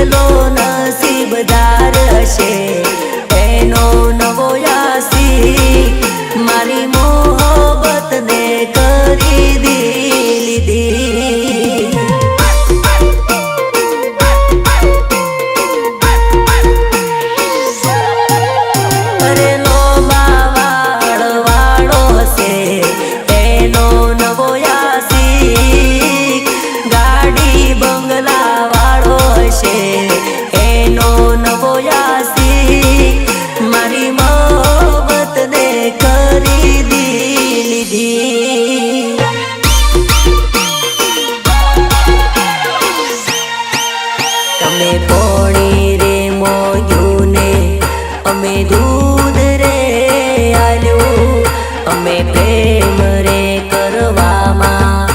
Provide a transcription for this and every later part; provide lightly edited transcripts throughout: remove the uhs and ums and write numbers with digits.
કેટલો નસીબદાર હશે એનો નવો યાસી મારી મોહબ્બતને કરી લીધી અરે લોબા વાળો હશે એનો નવો યાસી ગાડી બંગલા વાળો હશે એનો નવો યાસી મારી મોહબ્બતને કરી લીધી તમે પોણી રે મોયું ને અમે દૂધ રે આલ્યું અમે પ્રેમ રે કરવામાં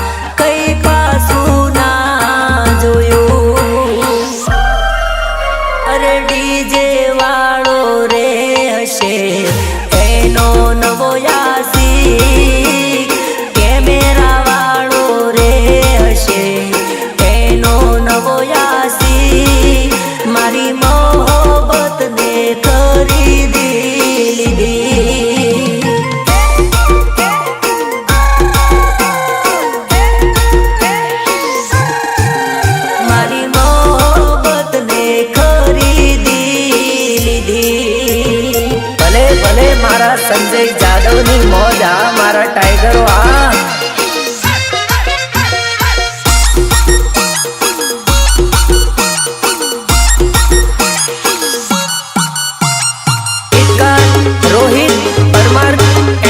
કઈ પાછું ના જોયું અરે ડીજે વાળો રે હશે એનો નવો યાસી કેમેરા વાળો રે હશે એનો નવો યાસી મારી મોહબ્બતને કરી લીધી મારી મોહબ્બતને કરી લીધી ભલે ભલે મારા સંજય જાદવની મોજ આ મારા ટાઈગરો આ રોહિત પરમાર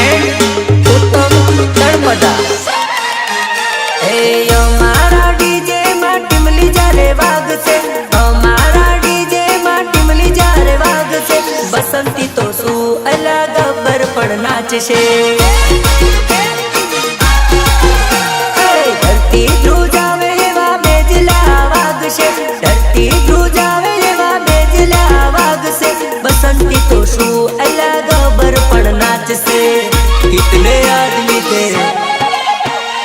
એન્ડ ઉત્તમ તળપદા હે અમારા ડીજે માં ટીમલી જ્યારે વાગશે અમારા ડીજે માં ટીમલી જ્યારે વાગશે બસંતી તો શું અલા ગબ્બર પણ નાચશે ધરતી ધ્રુજાવે એવા બેજલા વાગશે ધરતી ધ્રુજાવે એવા બેજલા વાગશે बसंती तो शू अलग बर पण नाचसे कितने आदमी थे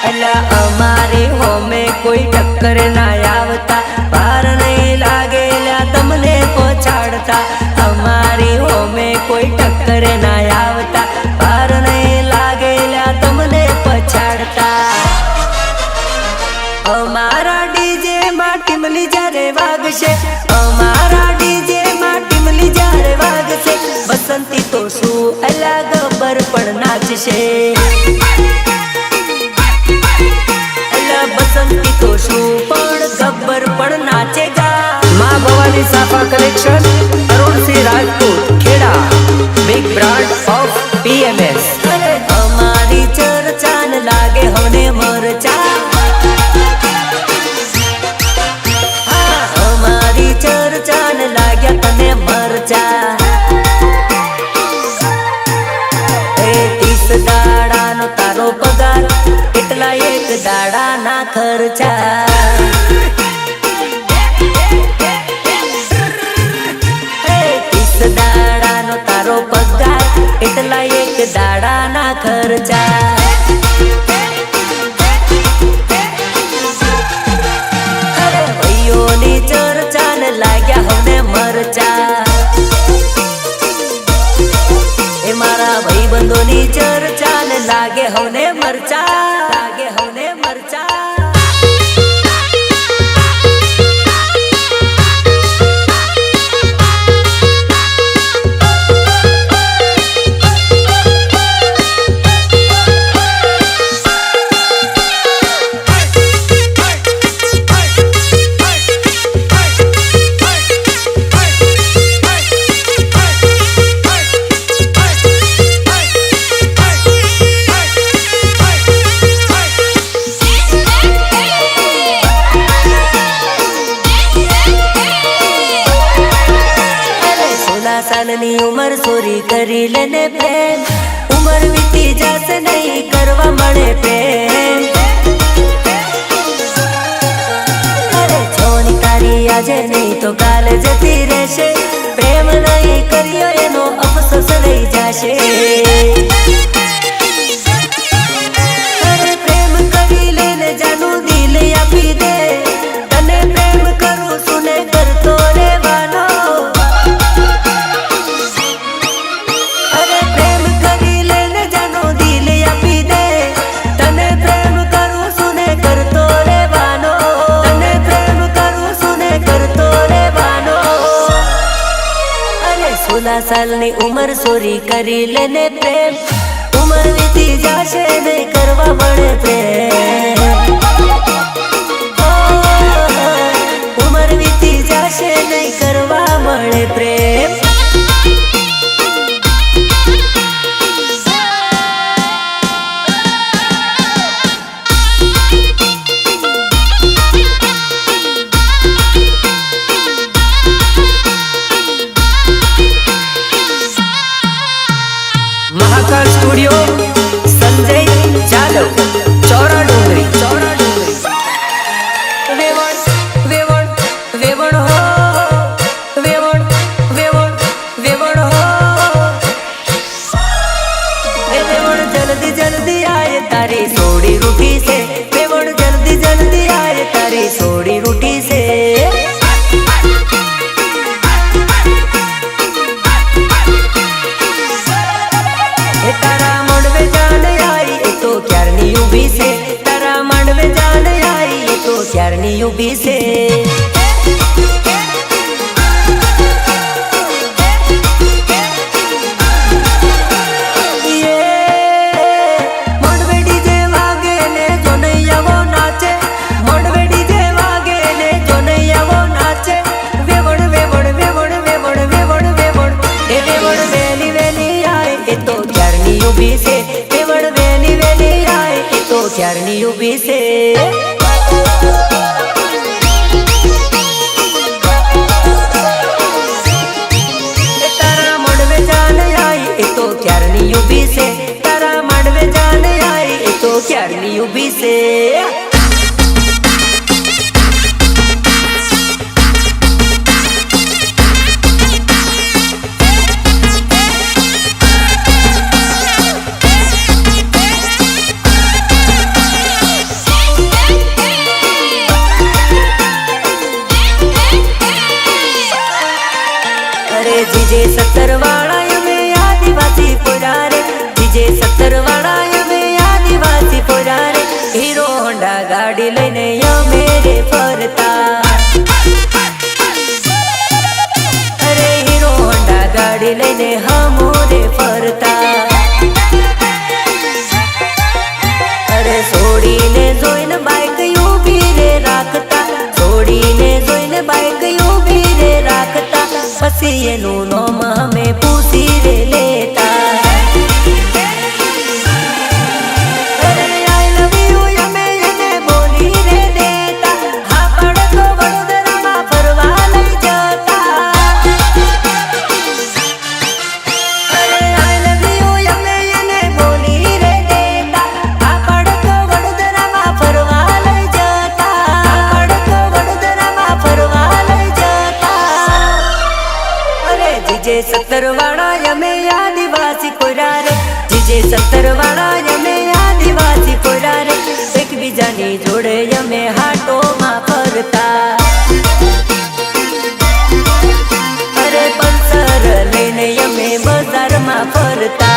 अल्लाह हमारे हो में कोई टक्कर ना आवता पार नहीं लागेला तमने पछाड़ता हमारी हो में कोई टक्कर ना आवता पार नहीं लागेला तमने पछाड़ता हमारा डीजे માં ટીમલી જ્યારે વાગશે અમારા ડીજે માં ટીમલી જ્યારે વાગશે બસંતી તો શું અલા ગબ્બર પણ નાચશે અલા બસંતી તો શું પણ ગબ્બર પણ નાચેગા માં ભવાની સાફા collection Arun Singh Rajput Kheda big brand of PMS અમારી ચર્ચાન લાગે હોને મરચા ચર્ચાન લાગ્યા તને મરચા એ 30 દાડાનો તારો પગાર એટલા એક દાડાના ખર્ચા એ 30 દાડાનો તારો પગાર એટલા એક દાડાના ખર્ચા ભાઈઓની ચર્ચાન લાગ્યા હોને મરચા એ મારા ભાઈબંધોની ચર્ચાન લાગે હોને મરચા લાગે હોને મરચા सालनी उमर सोरी करी लेने प्रेम उमर बीती जासे नहीं करवा मळे प्रेम अरे छोनी तारी આજે नहीं तो काल जती રહેશે प्रेम नहीं करियो एनो अफसोस रही जाशे अरे प्रेम करी लेने जानू दिल आपी दे तने प्रेम करू सुने करतो 16 सालनी उम्र सोरी करी लेने प्रेम उम्र वीती जाशे नहीं करवा बड़े प्रेम उम्र वीती जाशे नहीं करवा बड़े प्रेम महाकाल स्टूडियो संजय जादव चौरा डोंगरी वेवण वेवण वेवण हो वेवण वेवण वेवण हो वेवण जल्दी जल्दी आए तारी सोड़ी रूठी से वेवण जल्दी जल्दी आए तारी सोड़ी रूठी से तारा मंडवे जान आई तो क्यारनी उभी से तारा मंडवे जान आई तो क्यारनी उभी से ये मंडवे डीजे वागे ने जो नैया वो नाचे मंडवे डीजे वागे ने जो नैया वो नाचे वेवण वेवण वेवण वेवण वेवण वेवण ए वेवण वेली वेली आए तो उभी से वेवण वेली वेली आए तो क्यारनी उभी से तारा मंडवे जान आई तो क्यारनी उभी से तारा मंडवे जान आई तो क्यारनी उभी से जीजे 70 वाला में आदिवासी पुरारे जीजे 70 वाला में आदिवासी पुरारे हीरो होंडा गाड़ी लेने यो मेरे फरता अरे हीरो होंडा गाड़ी लेने हमोरे फरता अरे सोड़ी ने जोइन बाइक यू भी रे राखता सोड़ी ने जोइन बाइक यू भी रे राखता पसी ये नूनो में पूसी रे लेता अरे आई लव यू यमे बोली रे देता हाँ पड़ तो वडोदरा में फरवा लई जाता अरे आई लव यू यमे बोली रे देता हाँ पड़ तो वडोदरा में फरवा लई जाता पड़ तो वडोदरा में फरवा लई जाता जीजे 70 वाला यमे आदिवासी पुरारे जीजे 70 वाला यमे आदिवासी पुरारे एक बीजानी जोड़े यमे हाटो मा फरता अरे पल्सर लेने यमे बाजार मा फरता